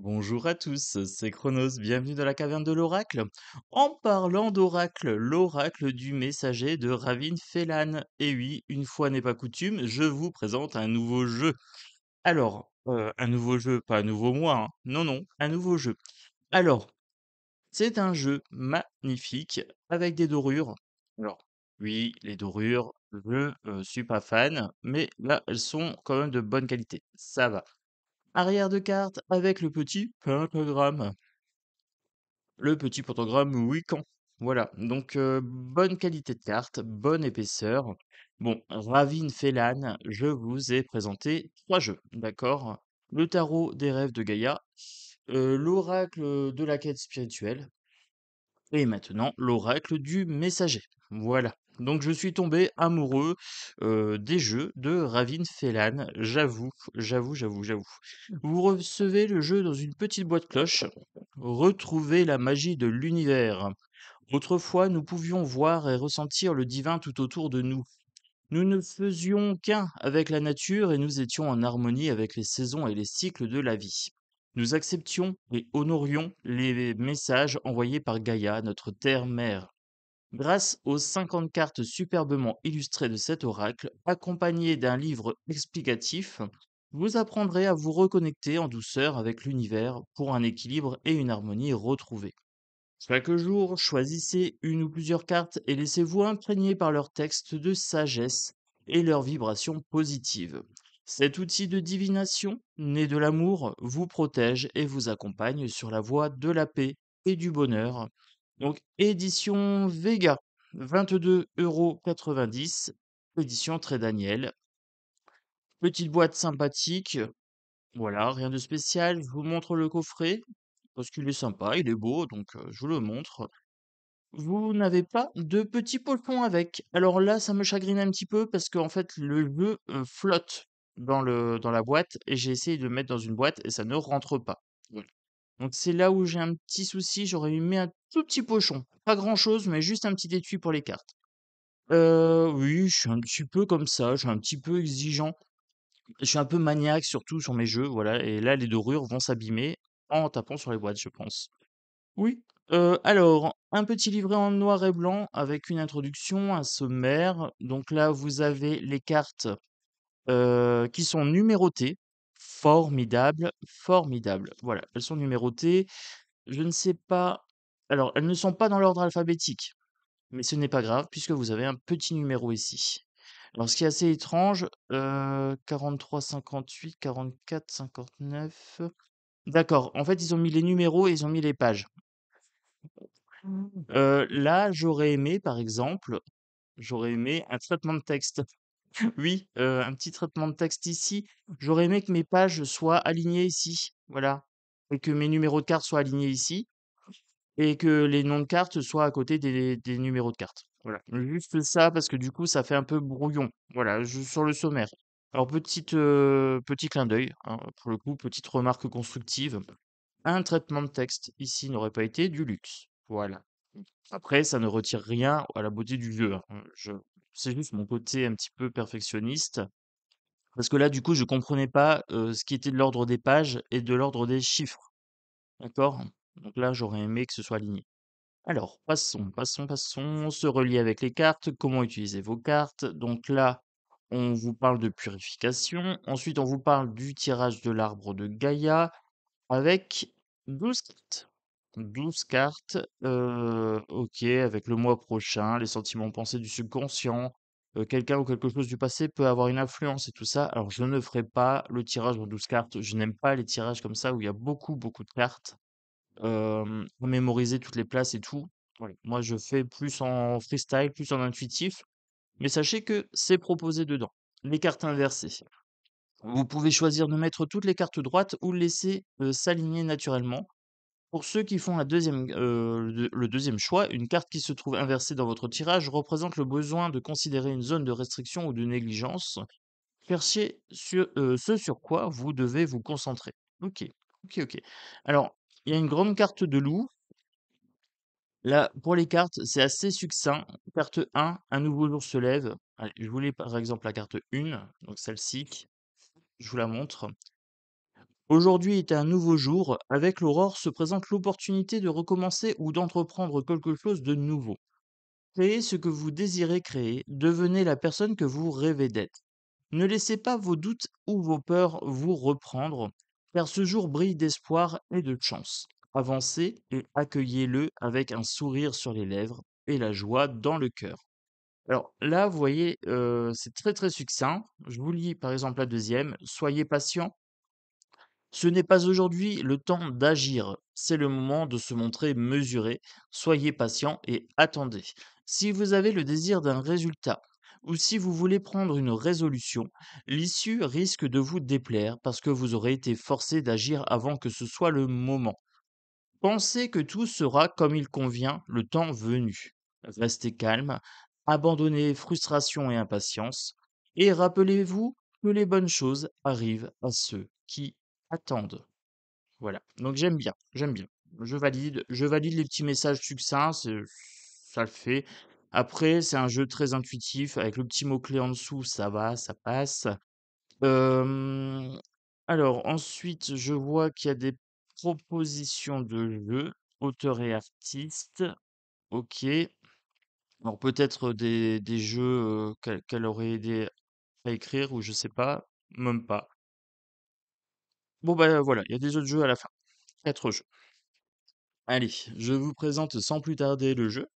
Bonjour à tous, c'est Chronos, bienvenue dans la caverne de l'oracle. En parlant d'oracle, l'oracle du messager de Ravin Félan. Et oui, une fois n'est pas coutume, je vous présente un nouveau jeu. Alors, un nouveau jeu, pas un nouveau moi, hein. Non, non, un nouveau jeu. Alors, c'est un jeu magnifique avec des dorures. Alors, oui, les dorures, je suis pas fan, mais là, elles sont quand même de bonne qualité. Ça va. Arrière de carte avec le petit pentagramme. Le petit pentagramme Wiccan. Voilà, donc bonne qualité de carte, bonne épaisseur. Bon, Ravin Félan, je vous ai présenté 3 jeux, d'accord? Le tarot des rêves de Gaïa, l'oracle de la quête spirituelle et maintenant l'oracle du messager. Voilà. Donc je suis tombé amoureux des jeux de Ravin Félan, j'avoue. Vous recevez le jeu dans une petite boîte cloche. Retrouvez la magie de l'univers. Autrefois, nous pouvions voir et ressentir le divin tout autour de nous. Nous ne faisions qu'un avec la nature et nous étions en harmonie avec les saisons et les cycles de la vie. Nous acceptions et honorions les messages envoyés par Gaïa, notre terre-mère. Grâce aux 50 cartes superbement illustrées de cet oracle, accompagnées d'un livre explicatif, vous apprendrez à vous reconnecter en douceur avec l'univers pour un équilibre et une harmonie retrouvés. Chaque jour, choisissez une ou plusieurs cartes et laissez-vous imprégner par leur texte de sagesse et leurs vibrations positives. Cet outil de divination, né de l'amour, vous protège et vous accompagne sur la voie de la paix et du bonheur. Donc, édition Vega, 22,90 €, édition Très Daniel. Petite boîte sympathique, voilà, rien de spécial. Je vous montre le coffret, parce qu'il est sympa, il est beau, donc je vous le montre. Vous n'avez pas de petit pocheton avec. Alors là, ça me chagrine un petit peu parce qu'en fait, le jeu flotte dans la boîte et j'ai essayé de le mettre dans une boîte et ça ne rentre pas. Voilà. Donc c'est là où j'ai un petit souci. J'aurais mis un tout petit pochon. Pas grand-chose, mais juste un petit étui pour les cartes. Oui, je suis un petit peu comme ça. Je suis un petit peu exigeant. Je suis un peu maniaque surtout sur mes jeux. Voilà. Et là, les dorures vont s'abîmer en tapant sur les boîtes, je pense. Oui, alors, un petit livret en noir et blanc avec une introduction, un sommaire. Donc là, vous avez les cartes, qui sont numérotées. Formidable, formidable. Voilà, elles sont numérotées. Je ne sais pas alors, elles ne sont pas dans l'ordre alphabétique, mais ce n'est pas grave puisque vous avez un petit numéro ici. Alors ce qui est assez étrange, 43-58, 44-59. D'accord, en fait, ils ont mis les numéros et ils ont mis les pages. Là, j'aurais aimé, par exemple, j'aurais aimé un traitement de texte. Oui, un petit traitement de texte ici. J'aurais aimé que mes pages soient alignées ici, voilà, et que mes numéros de cartes soient alignés ici et que les noms de cartes soient à côté des numéros de cartes. Voilà, juste ça parce que du coup, ça fait un peu brouillon. Voilà, je sur le sommaire. Alors petit clin d'œil, hein, pour le coup, petite remarque constructive. Un traitement de texte ici n'aurait pas été du luxe. Voilà. Après, ça ne retire rien à la beauté du jeu, hein. C'est juste mon côté un petit peu perfectionniste. Parce que là, du coup, je comprenais pas ce qui était de l'ordre des pages et de l'ordre des chiffres. D'accord? Donc là, j'aurais aimé que ce soit aligné. Alors, passons. On se relie avec les cartes. Comment utiliser vos cartes? Donc là, on vous parle de purification. Ensuite, on vous parle du tirage de l'arbre de Gaïa avec 12 cartes. 12 cartes, OK, avec le mois prochain, les sentiments pensés du subconscient, quelqu'un ou quelque chose du passé peut avoir une influence et tout ça. Alors je ne ferai pas le tirage en 12 cartes, je n'aime pas les tirages comme ça où il y a beaucoup de cartes, pour mémoriser toutes les places et tout. Voilà, moi je fais plus en freestyle, plus en intuitif, mais sachez que c'est proposé dedans. Les cartes inversées. Vous pouvez choisir de mettre toutes les cartes droites ou laisser, s'aligner naturellement. Pour ceux qui font le 2e choix, une carte qui se trouve inversée dans votre tirage représente le besoin de considérer une zone de restriction ou de négligence. Cherchez ce sur quoi vous devez vous concentrer. OK, OK. Alors, il y a une grande carte de loup. Là, pour les cartes, c'est assez succinct. Carte 1, un nouveau jour se lève. Allez, je voulais par exemple la carte 1, donc celle-ci, je vous la montre. Aujourd'hui est un nouveau jour. Avec l'aurore se présente l'opportunité de recommencer ou d'entreprendre quelque chose de nouveau. Créez ce que vous désirez créer. Devenez la personne que vous rêvez d'être. Ne laissez pas vos doutes ou vos peurs vous reprendre, car ce jour brille d'espoir et de chance. Avancez et accueillez-le avec un sourire sur les lèvres et la joie dans le cœur. Alors là, vous voyez, c'est très très succinct. Je vous lis par exemple la deuxième. Soyez patient. Ce n'est pas aujourd'hui le temps d'agir, c'est le moment de se montrer mesuré. Soyez patient et attendez. Si vous avez le désir d'un résultat ou si vous voulez prendre une résolution, l'issue risque de vous déplaire parce que vous aurez été forcé d'agir avant que ce soit le moment. Pensez que tout sera comme il convient le temps venu. Restez calme, abandonnez frustration et impatience, et rappelez-vous que les bonnes choses arrivent à ceux qui attendent. Voilà. Donc j'aime bien, j'aime bien. Je valide les petits messages succincts, ça le fait. Après, c'est un jeu très intuitif, avec le petit mot-clé en dessous, ça va, ça passe. Hem, alors ensuite, je vois qu'il y a des propositions de jeux, auteurs et artistes. OK. Alors peut-être des jeux, qu'elle aurait aidé à écrire ou je sais pas, même pas. Bon, bah, voilà, il y a des autres jeux à la fin. 4 jeux. Allez, je vous présente sans plus tarder le jeu.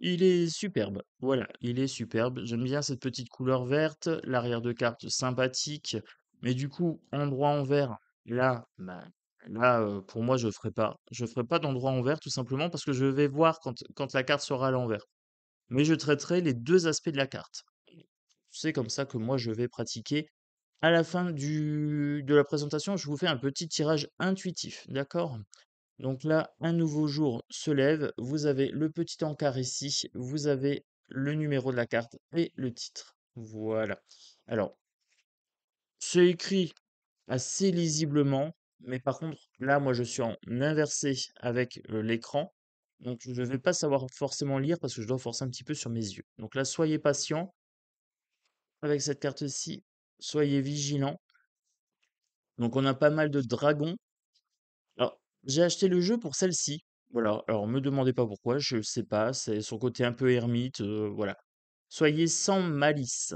Il est superbe. Voilà, il est superbe. J'aime bien cette petite couleur verte, l'arrière de carte sympathique, mais du coup, endroit en vert, là, bah, là, pour moi, je ferai pas. Je ferai pas d'endroit en vert tout simplement parce que je vais voir quand la carte sera à l'envers. Mais je traiterai les 2 aspects de la carte. C'est comme ça que moi je vais pratiquer. À la fin de la présentation, je vous fais un petit tirage intuitif, d'accord? Donc là, un nouveau jour se lève, vous avez le petit encart ici, vous avez le numéro de la carte et le titre. Voilà. Alors, c'est écrit assez lisiblement, mais par contre, là, moi, je suis en inversé avec l'écran. Donc, je ne vais pas savoir forcément lire parce que je dois forcer un petit peu sur mes yeux. Donc là, soyez patient avec cette carte-ci. Soyez vigilants. Donc, on a pas mal de dragons. Alors, j'ai acheté le jeu pour celle-ci. Voilà. Alors, me demandez pas pourquoi, je sais pas. C'est son côté un peu ermite. Voilà. Soyez sans malice.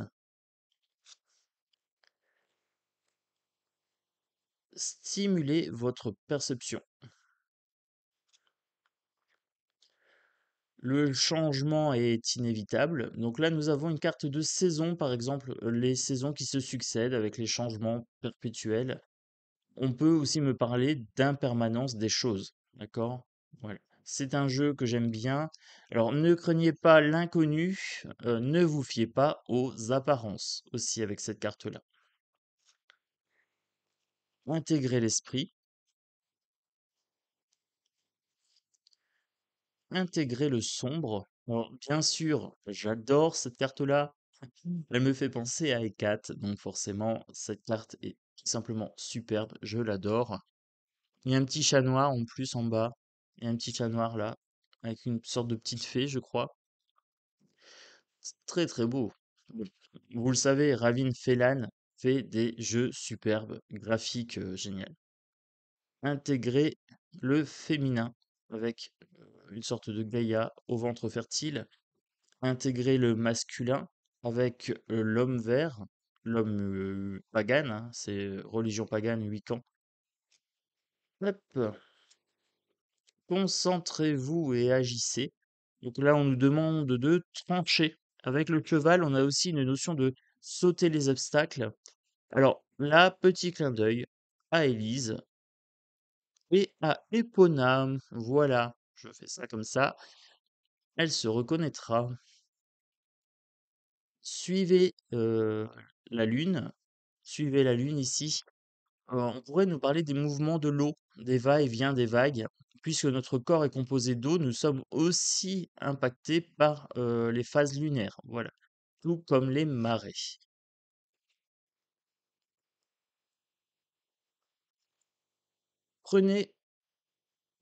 Stimulez votre perception. Le changement est inévitable. Donc là, nous avons une carte de saison, par exemple, les saisons qui se succèdent avec les changements perpétuels. On peut aussi me parler d'impermanence des choses. D'accord? Voilà. C'est un jeu que j'aime bien. Alors, ne craignez pas l'inconnu, ne vous fiez pas aux apparences aussi avec cette carte-là. Intégrez l'esprit, intégrez le sombre. Alors, bien sûr, j'adore cette carte-là. Elle me fait penser à Hecate, donc forcément, cette carte est tout simplement superbe, je l'adore. Il y a un petit chat noir en plus en bas. Il y a un petit chat noir là, avec une sorte de petite fée, je crois. C'est très très beau. Vous le savez, Ravin Felan fait des jeux superbes, graphiques génial. Intégrer le féminin avec une sorte de Gaïa au ventre fertile. Intégrer le masculin avec l'homme vert, l'homme pagan, hein, c'est religion pagane, Wiccan. Hop, concentrez-vous et agissez. Donc là, on nous demande de trancher. Avec le cheval, on a aussi une notion de sauter les obstacles. Alors là, petit clin d'œil à Élise et à Epona. Voilà, je fais ça comme ça. Elle se reconnaîtra. Suivez la lune. Suivez la lune ici. On pourrait nous parler des mouvements de l'eau, des va-et-vient des vagues. Puisque notre corps est composé d'eau, nous sommes aussi impactés par les phases lunaires. Voilà, tout comme les marées. Prenez,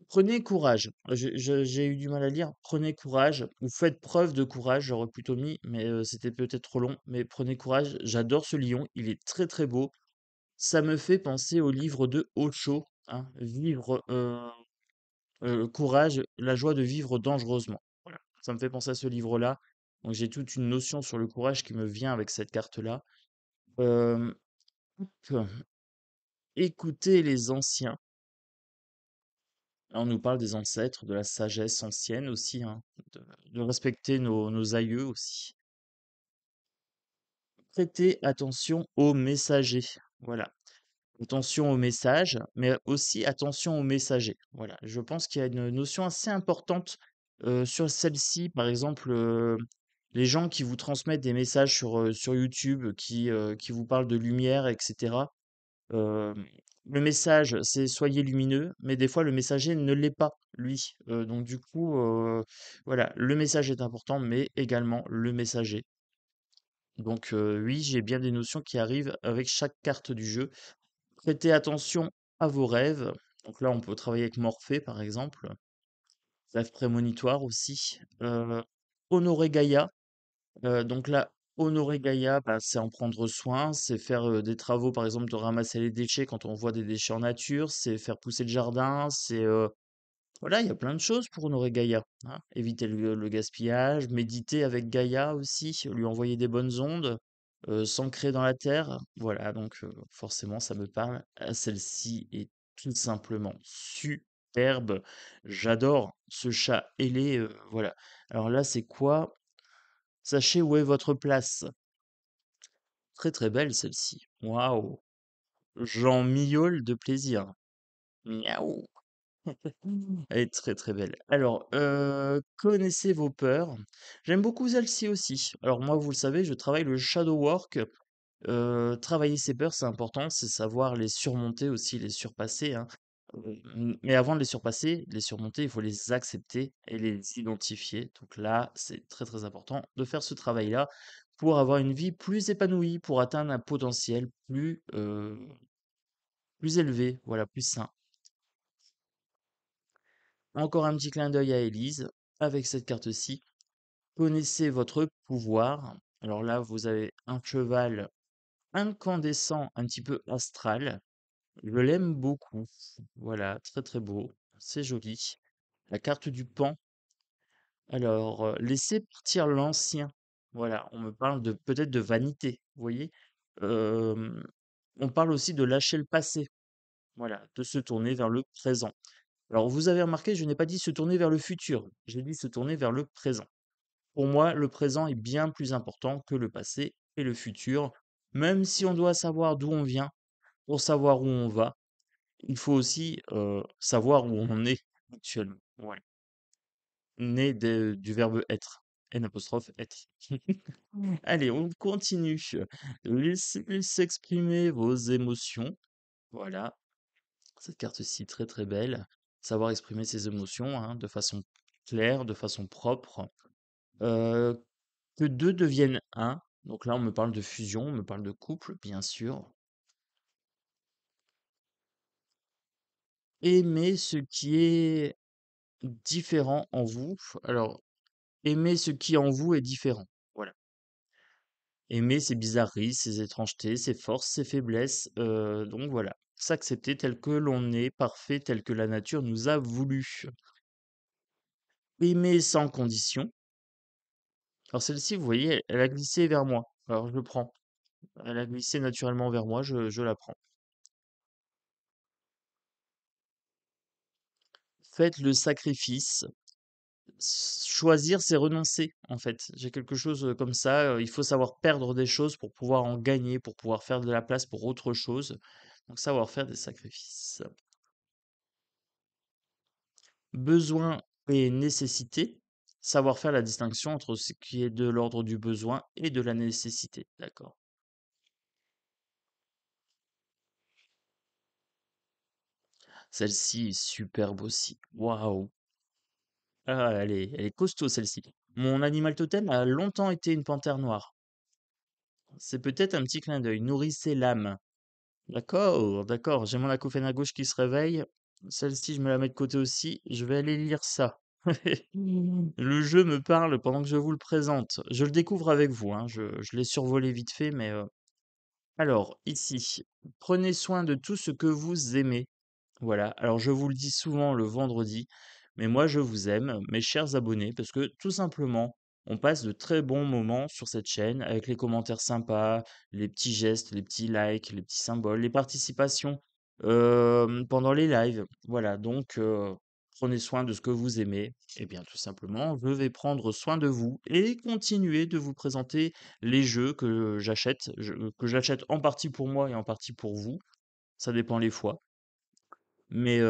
prenez courage. J'ai eu du mal à lire. Prenez courage, ou faites preuve de courage, j'aurais plutôt mis, mais c'était peut-être trop long. Mais prenez courage. J'adore ce lion, il est très très beau. Ça me fait penser au livre de Osho, hein, Vivre, Courage, la joie de vivre dangereusement. Voilà, ça me fait penser à ce livre-là. Donc j'ai toute une notion sur le courage qui me vient avec cette carte-là. Hem, hop, écouter les anciens. Là, on nous parle des ancêtres, de la sagesse ancienne aussi, hein, de respecter nos aïeux aussi. Prêter attention aux messagers. Voilà. Attention aux messages, mais aussi attention aux messagers. Voilà. Je pense qu'il y a une notion assez importante sur celle-ci. Par exemple, les gens qui vous transmettent des messages sur YouTube, qui vous parlent de lumière, etc. euh, le message, c'est soyez lumineux, mais des fois, le messager ne l'est pas, lui. Donc, du coup, voilà, le message est important, mais également le messager. Donc, oui, j'ai bien des notions qui arrivent avec chaque carte du jeu. Prêtez attention à vos rêves. Donc là, on peut travailler avec Morphée, par exemple. Rêve prémonitoire aussi. Honorer Gaïa. Donc là, honorer Gaïa, bah, c'est en prendre soin, c'est faire des travaux, par exemple, de ramasser les déchets quand on voit des déchets en nature, c'est faire pousser le jardin, c'est voilà, il y a plein de choses pour honorer Gaïa, hein. Éviter le gaspillage, méditer avec Gaïa aussi, lui envoyer des bonnes ondes, s'ancrer dans la terre. Voilà, donc forcément, ça me parle. Ah, celle-ci est tout simplement superbe. J'adore ce chat ailé, voilà. Alors là, c'est quoi? Sachez où est votre place. Très très belle celle-ci. Waouh! J'en miaule de plaisir. Miaou. Elle est très, très belle. Alors, connaissez vos peurs. J'aime beaucoup celle-ci aussi. Alors moi, vous le savez, je travaille le shadow work. Travailler ses peurs, c'est important, c'est savoir les surmonter aussi, les surpasser, hein. Mais avant de les surmonter, il faut les accepter et les identifier. Donc là, c'est très, très important de faire ce travail-là pour avoir une vie plus épanouie, pour atteindre un potentiel plus élevé, voilà, plus sain. Encore un petit clin d'œil à Élise avec cette carte-ci. Connaissez votre pouvoir. Alors là, vous avez un cheval incandescent, un petit peu astral. Je l'aime beaucoup. Voilà, très très beau. C'est joli. La carte du pan. Alors, laissez partir l'ancien. Voilà, on me parle de peut-être de vanité, vous voyez? Hem, on parle aussi de lâcher le passé. Voilà, de se tourner vers le présent. Alors, vous avez remarqué, je n'ai pas dit se tourner vers le futur, j'ai dit se tourner vers le présent. Pour moi, le présent est bien plus important que le passé et le futur. Même si on doit savoir d'où on vient pour savoir où on va, il faut aussi savoir où on est actuellement. Voilà. Né du verbe être. N apostrophe être. Allez, on continue. Laissez s'exprimer vos émotions. Voilà. Cette carte-ci, très très belle. Savoir exprimer ses émotions, hein, de façon claire, de façon propre. Euh, que deux deviennent un. Donc là, on me parle de fusion, on me parle de couple, bien sûr. Aimer ce qui est différent en vous. Alors, aimer ce qui en vous est différent. Voilà. Aimer ses bizarreries, ses étrangetés, ses forces, ses faiblesses. Donc voilà. S'accepter tel que l'on est, parfait tel que la nature nous a voulu. Aimer sans condition. Alors celle-ci, vous voyez, elle a glissé vers moi. Alors je le prends. Elle a glissé naturellement vers moi, je la prends. Faites le sacrifice. Choisir, c'est renoncer, en fait. J'ai quelque chose comme ça. Il faut savoir perdre des choses pour pouvoir en gagner, pour pouvoir faire de la place pour autre chose. Donc savoir faire des sacrifices. Besoin et nécessité. Savoir faire la distinction entre ce qui est de l'ordre du besoin et de la nécessité. D'accord. Celle-ci est superbe aussi. Waouh. Ah, elle est costaud celle-ci. Mon animal totem a longtemps été une panthère noire. C'est peut-être un petit clin d'œil. Nourrissez l'âme. D'accord, d'accord. J'ai mon acouphène à gauche qui se réveille. Celle-ci, je me la mets de côté aussi. Je vais aller lire ça. Le jeu me parle pendant que je vous le présente. Je le découvre avec vous, hein. Je l'ai survolé vite fait, mais Alors, ici, prenez soin de tout ce que vous aimez. Voilà. Alors, je vous le dis souvent le vendredi, mais moi, je vous aime, mes chers abonnés, parce que tout simplement, on passe de très bons moments sur cette chaîne avec les commentaires sympas, les petits gestes, les petits likes, les petits symboles, les participations pendant les lives. Voilà. Donc, prenez soin de ce que vous aimez. Et bien, tout simplement, je vais prendre soin de vous et continuer de vous présenter les jeux que j'achète en partie pour moi et en partie pour vous. Ça dépend les fois. Mais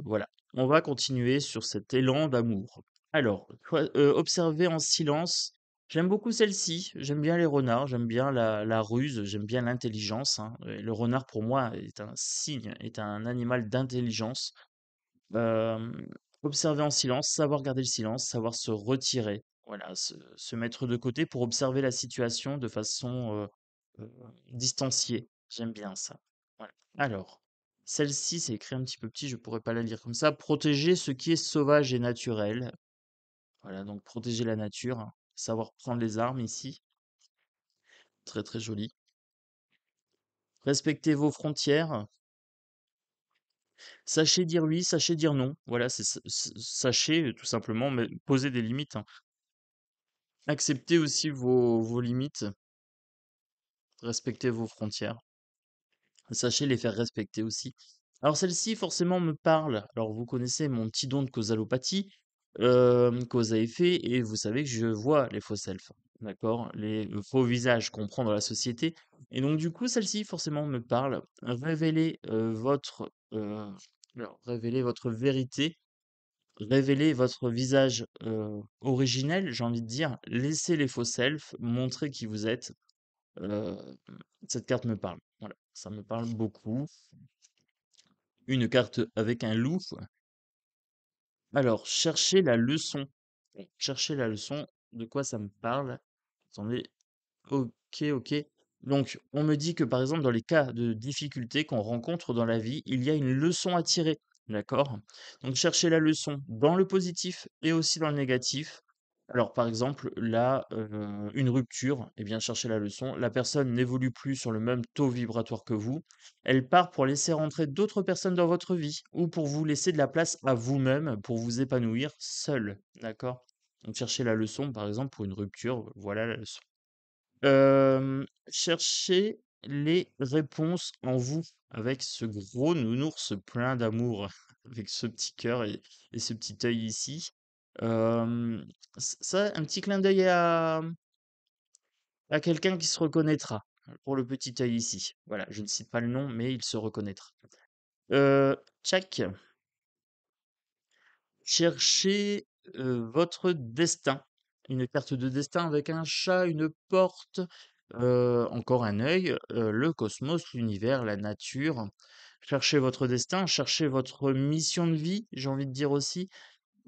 voilà, on va continuer sur cet élan d'amour. Alors, observer en silence. J'aime beaucoup celle-ci. J'aime bien les renards, j'aime bien la ruse, j'aime bien l'intelligence, hein. Et le renard, pour moi, est un signe, est un animal d'intelligence. Hem, Observer en silence, savoir garder le silence, savoir se retirer, voilà, se mettre de côté pour observer la situation de façon, distanciée. J'aime bien ça. Voilà. Alors, celle-ci, c'est écrit un petit peu petit, je pourrais pas la lire comme ça. Protéger ce qui est sauvage et naturel. Voilà, donc protéger la nature, hein. Savoir prendre les armes ici. Très, très joli. Respecter vos frontières. Sachez dire oui, sachez dire non. Voilà, sachez tout simplement mais poser des limites, hein. Acceptez aussi vos limites, respectez vos frontières. Sachez les faire respecter aussi. Alors celle-ci forcément me parle. Alors vous connaissez mon petit don de causalopathie, cause à effet, et vous savez que je vois les faux selfs, d'accord? Le faux visage qu'on prend dans la société. Et donc du coup, celle-ci forcément me parle. Révélez votre vérité, révélez votre visage originel, j'ai envie de dire. Laissez les faux selfs, montrez qui vous êtes. Heu, cette carte me parle. Voilà, ça me parle beaucoup. Une carte avec un loup. Alors, cherchez la leçon. Bon, cherchez la leçon, de quoi ça me parle? Attendez. OK, OK. Donc, on me dit que par exemple, dans les cas de difficulté qu'on rencontre dans la vie, il y a une leçon à tirer. D'accord? Donc, cherchez la leçon dans le positif et aussi dans le négatif. Alors, par exemple, là, une rupture, eh bien, cherchez la leçon. La personne n'évolue plus sur le même taux vibratoire que vous. Elle part pour laisser rentrer d'autres personnes dans votre vie ou pour vous laisser de la place à vous-même pour vous épanouir seul. D'accord? Donc, cherchez la leçon, par exemple, pour une rupture, voilà la leçon. Cherchez les réponses en vous avec ce gros nounours plein d'amour, avec ce petit cœur et ce petit œil ici. Ça, un petit clin d'œil à quelqu'un qui se reconnaîtra pour le petit œil ici. Voilà, je ne cite pas le nom, mais il se reconnaîtra. Tchac, cherchez votre destin. Une carte de destin avec un chat, une porte, encore un œil, le cosmos, l'univers, la nature. Cherchez votre destin, cherchez votre mission de vie, j'ai envie de dire aussi.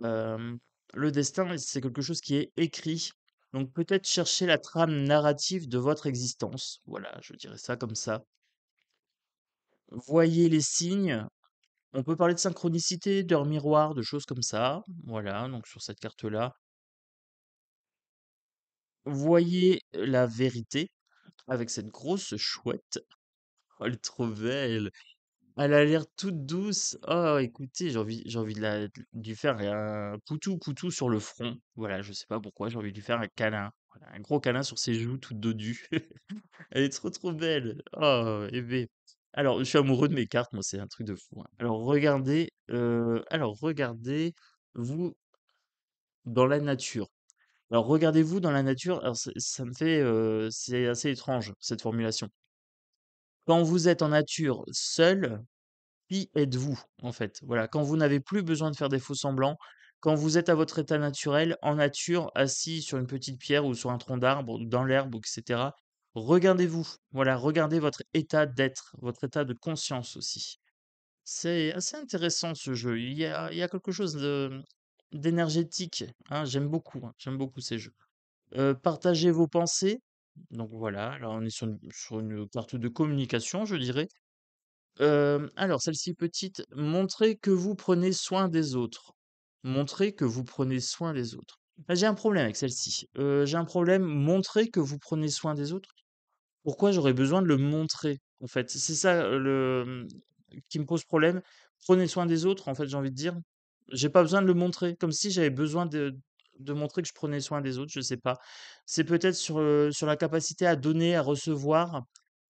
Hem, le destin, c'est quelque chose qui est écrit, donc peut-être chercher la trame narrative de votre existence. Voilà, je dirais ça comme ça. Voyez les signes, on peut parler de synchronicité, d'heure miroir, de choses comme ça. Voilà, donc sur cette carte-là. Voyez la vérité avec cette grosse chouette. Oh, elle est trop belle. Elle a l'air toute douce. Oh, écoutez, j'ai envie de lui faire un poutou sur le front. Voilà, je sais pas pourquoi, j'ai envie de lui faire un câlin. Voilà, un gros câlin sur ses joues toutes dodues. Elle est trop trop belle. Oh, bébé. Alors, je suis amoureux de mes cartes, moi, c'est un truc de fou, hein. Alors regardez vous dans la nature. Alors regardez-vous dans la nature. Alors ça me fait, c'est assez étrange cette formulation. Quand vous êtes en nature seul, qui êtes-vous, en fait? Voilà, quand vous n'avez plus besoin de faire des faux-semblants, quand vous êtes à votre état naturel, en nature, assis sur une petite pierre ou sur un tronc d'arbre ou dans l'herbe ou et cetera, regardez-vous. Voilà, regardez votre état d'être, votre état de conscience aussi. C'est assez intéressant ce jeu. Il y a quelque chose d'énergétique, hein, j'aime beaucoup ces jeux. Partagez vos pensées, donc voilà, là on est sur une carte de communication, je dirais. Alors celle-ci petite, montrez que vous prenez soin des autres. Montrez que vous prenez soin des autres. J'ai un problème avec celle-ci. J'ai un problème, montrez que vous prenez soin des autres. Pourquoi j'aurais besoin de le montrer, en fait? C'est ça, qui me pose problème. Prenez soin des autres, en fait, j'ai envie de dire. J'ai pas besoin de le montrer, comme si j'avais besoin de montrer que je prenais soin des autres, je sais pas. C'est peut-être sur la capacité à donner, à recevoir,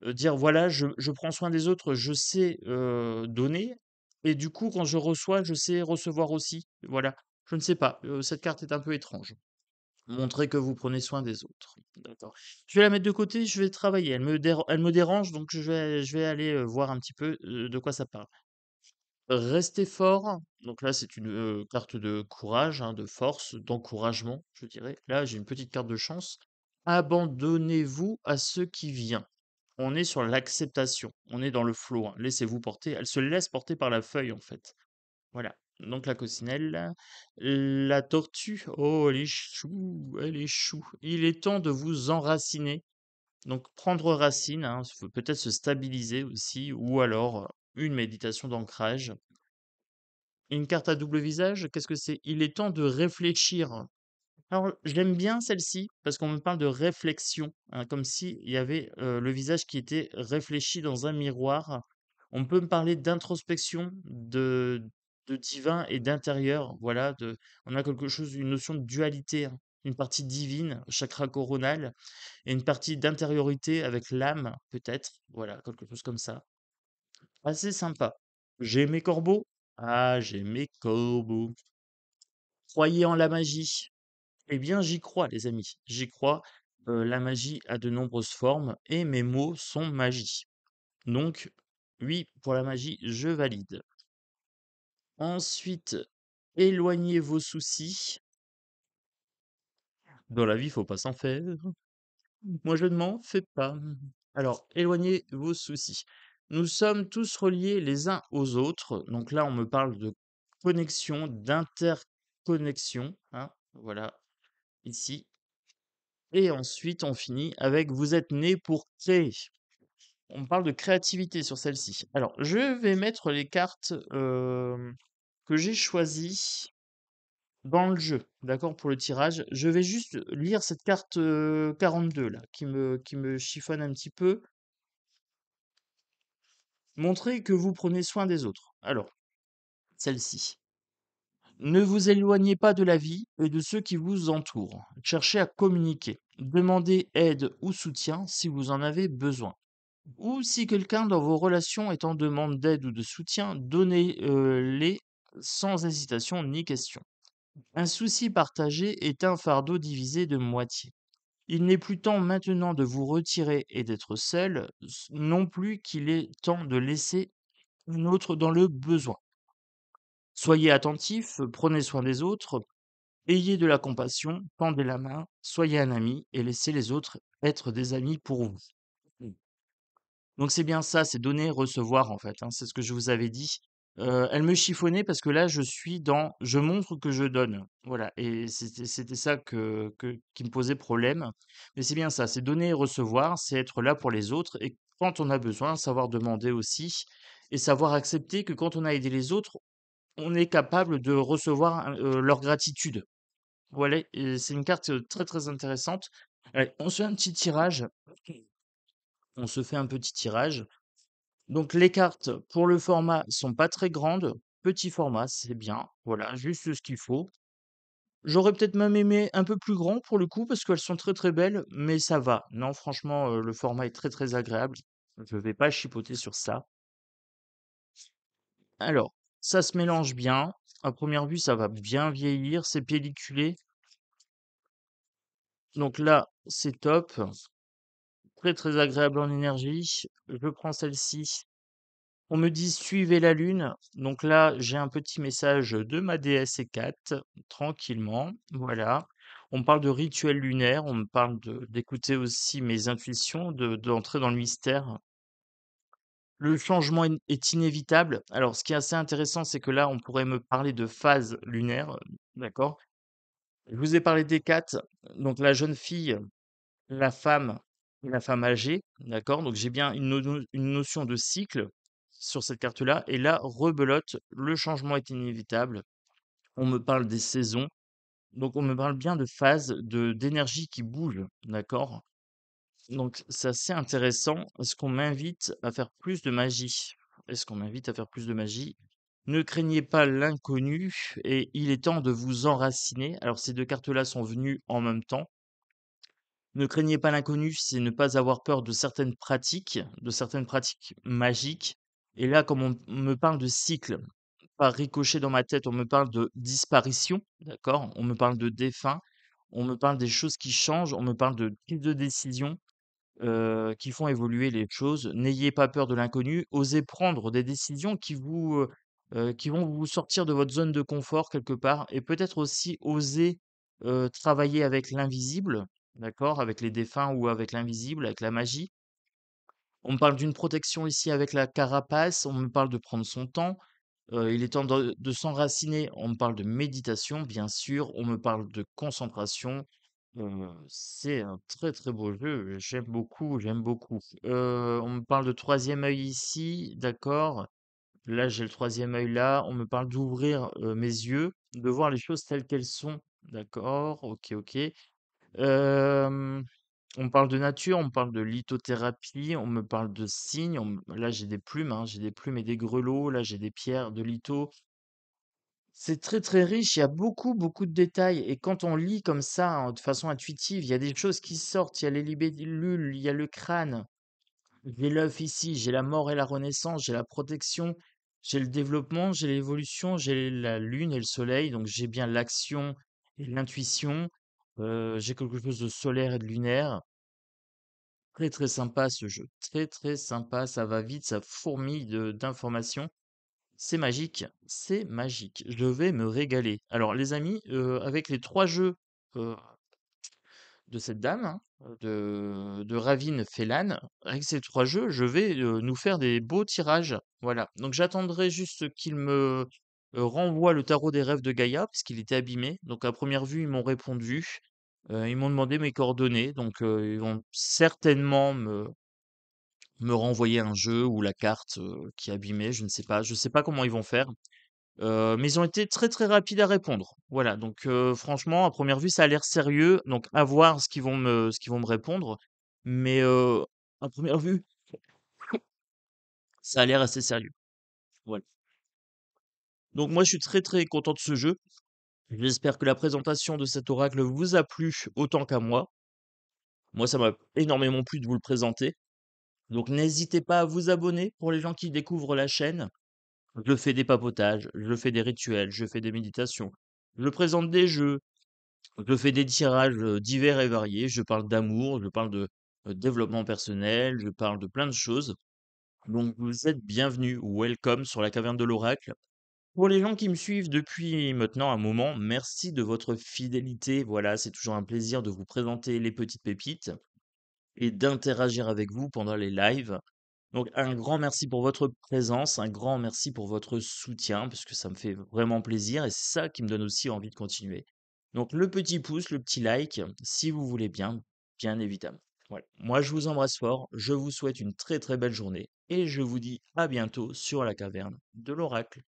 dire: «Voilà, je prends soin des autres, je sais, donner et du coup, quand je reçois, je sais recevoir aussi». Voilà. Je ne sais pas, cette carte est un peu étrange. Montrer que vous prenez soin des autres. D'accord. Je vais la mettre de côté, je vais travailler. Elle me dérange, donc je vais aller, voir un petit peu, de quoi ça parle. Restez fort, donc là, c'est une, carte de courage, hein, de force, d'encouragement, je dirais. Là, j'ai une petite carte de chance. Abandonnez-vous à ce qui vient. On est sur l'acceptation, on est dans le flow, hein. Laissez-vous porter. Elle se laisse porter par la feuille, en fait. Voilà, donc la coccinelle. La tortue, oh elle est chou, elle est chou. Il est temps de vous enraciner, donc prendre racine, hein, peut-être se stabiliser aussi ou alors, une méditation d'ancrage. Une carte à double visage, qu'est-ce que c'est? Il est temps de réfléchir. Alors, j'aime bien celle-ci parce qu'on me parle de réflexion, hein, comme s'il y avait, le visage qui était réfléchi dans un miroir. On peut me parler d'introspection, de divin et d'intérieur. Voilà, on a quelque chose, une notion de dualité, hein, une partie divine, chakra coronal, et une partie d'intériorité avec l'âme, peut-être. Voilà, quelque chose comme ça. Assez sympa. J'ai mes corbeaux. Ah, j'ai mes corbeaux. Croyez en la magie. Eh bien, j'y crois, les amis. J'y crois. La magie a de nombreuses formes et mes mots sont magie. Donc, oui, pour la magie, je valide. Ensuite, éloignez vos soucis. Dans la vie, faut pas s'en faire. Moi, je ne m'en fais pas. Alors, éloignez vos soucis. Nous sommes tous reliés les uns aux autres. Donc là, on me parle de connexion, d'interconnexion, hein. Voilà, ici. Et ensuite, on finit avec vous êtes nés pour créer. On parle de créativité sur celle-ci. Alors, je vais mettre les cartes que j'ai choisies dans le jeu, d'accord, pour le tirage. Je vais juste lire cette carte 42 là, qui me chiffonne un petit peu. Montrez que vous prenez soin des autres. Alors, celle-ci. Ne vous éloignez pas de la vie et de ceux qui vous entourent. Cherchez à communiquer. Demandez aide ou soutien si vous en avez besoin. Ou si quelqu'un dans vos relations est en demande d'aide ou de soutien, donnez-les sans hésitation ni question. Un souci partagé est un fardeau divisé de moitié. Il n'est plus temps maintenant de vous retirer et d'être seul, non plus qu'il est temps de laisser un autre dans le besoin. Soyez attentifs, prenez soin des autres, ayez de la compassion, tendez la main, soyez un ami et laissez les autres être des amis pour vous. Donc c'est bien ça, c'est donner, recevoir en fait, hein, c'est ce que je vous avais dit. Elle me chiffonnait parce que là je suis dans je montre que je donne. Voilà et c'était ça qui me posait problème. Mais c'est bien ça, c'est donner et recevoir, c'est être là pour les autres et quand on a besoin, savoir demander aussi et savoir accepter que quand on a aidé les autres, on est capable de recevoir, leur gratitude. Voilà et c'est une carte, très, très intéressante. Allez, on se fait un petit tirage. Donc les cartes pour le format sont pas très grandes, petit format, c'est bien, voilà, juste ce qu'il faut. J'aurais peut-être même aimé un peu plus grand pour le coup parce qu'elles sont très, très belles, mais ça va. Non, franchement, le format est très, très agréable. Je vais pas chipoter sur ça. Alors, ça se mélange bien. À première vue, ça va bien vieillir, c'est pelliculé. Donc là, c'est top. Très, très agréable en énergie. Je prends celle-ci. On me dit: «Suivez la lune», donc là, j'ai un petit message de ma déesse Hécate, tranquillement, voilà. On me parle de rituel lunaire, on me parle d'écouter aussi mes intuitions, d'entrer dans le mystère. Le changement est inévitable. Alors ce qui est assez intéressant, c'est que là, on pourrait me parler de phase lunaire, d'accord? Je vous ai parlé d'Hécate, donc la jeune fille, la femme âgée, d'accord? Donc j'ai bien une notion de cycle sur cette carte-là et là, rebelote, le changement est inévitable. On me parle des saisons, donc on me parle bien de phases, d'énergie qui bouge, d'accord? Donc c'est assez intéressant. Est-ce qu'on m'invite à faire plus de magie? Est-ce qu'on m'invite à faire plus de magie? Ne craignez pas l'inconnu et il est temps de vous enraciner. Alors ces 2 cartes-là sont venues en même temps. Ne craignez pas l'inconnu, c'est ne pas avoir peur de certaines pratiques magiques. Et là, comme on me parle de cycle, par ricochet dans ma tête, on me parle de disparition, d'accord? On me parle de défunt, on me parle des choses qui changent, on me parle de prise de décision, qui font évoluer les choses. N'ayez pas peur de l'inconnu, osez prendre des décisions qui vont vous sortir de votre zone de confort quelque part et peut-être aussi oser, travailler avec l'invisible, d'accord? Avec les défunts ou avec l'invisible, avec la magie. On me parle d'une protection ici avec la carapace, on me parle de prendre son temps, il est temps de s'enraciner. On me parle de méditation, bien sûr, on me parle de concentration. C'est un très, très beau jeu, j'aime beaucoup, j'aime beaucoup. On me parle de troisième œil ici, d'accord. Là, j'ai le troisième œil là. On me parle d'ouvrir, mes yeux, de voir les choses telles qu'elles sont. D'accord, OK, OK. Hem, on me parle de nature, on me parle de lithothérapie, on me parle de signes, là, j'ai des plumes, hein, j'ai des plumes et des grelots, là, j'ai des pierres de litho. C'est très, très riche, il y a beaucoup, beaucoup de détails et quand on lit comme ça, hein, de façon intuitive, il y a des choses qui sortent, il y a les libellules, il y a le crâne. J'ai l'œuf ici, j'ai la mort et la renaissance, j'ai la protection, j'ai le développement, j'ai l'évolution, j'ai la lune et le soleil, donc j'ai bien l'action et l'intuition. J'ai quelque chose de solaire et de lunaire. Très, très sympa ce jeu. Très, très sympa, ça va vite, ça fourmille d'informations. C'est magique, c'est magique. Je vais me régaler. Alors les amis, avec les 3 jeux, heu, de cette dame, hein, de Ravine Félan, avec ces 3 jeux, je vais, nous faire des beaux tirages. Voilà. Donc j'attendrai juste qu'il me, renvoie le tarot des rêves de Gaïa, parce qu'il était abîmé. Donc à première vue, ils m'ont répondu, ils m'ont demandé mes coordonnées, donc ils vont certainement me renvoyer un jeu ou la carte, qui est abîmée, je ne sais pas. Je sais pas comment ils vont faire. Mais ils ont été très, très rapides à répondre. Voilà, donc franchement, à première vue, ça a l'air sérieux, donc à voir ce qu'ils vont me répondre. Mais à première vue, ça a l'air assez sérieux. Voilà. Donc moi, je suis très, très content de ce jeu. J'espère que la présentation de cet oracle vous a plu autant qu'à moi. Moi, ça m'a énormément plu de vous le présenter. Donc n'hésitez pas à vous abonner pour les gens qui découvrent la chaîne. Je fais des papotages, je fais des rituels, je fais des méditations, je présente des jeux, je fais des tirages, divers et variés. Je parle d'amour, je parle de, développement personnel, je parle de plein de choses. Donc vous êtes bienvenus, welcome sur la caverne de l'oracle. Pour les gens qui me suivent depuis maintenant un moment, merci de votre fidélité. Voilà, c'est toujours un plaisir de vous présenter les petites pépites et d'interagir avec vous pendant les lives. Donc un grand merci pour votre présence, un grand merci pour votre soutien, parce que ça me fait vraiment plaisir et c'est ça qui me donne aussi envie de continuer. Donc le petit pouce, le petit like, si vous voulez bien, bien évidemment. Voilà. Moi je vous embrasse fort, je vous souhaite une très très belle journée et je vous dis à bientôt sur la caverne de l'oracle.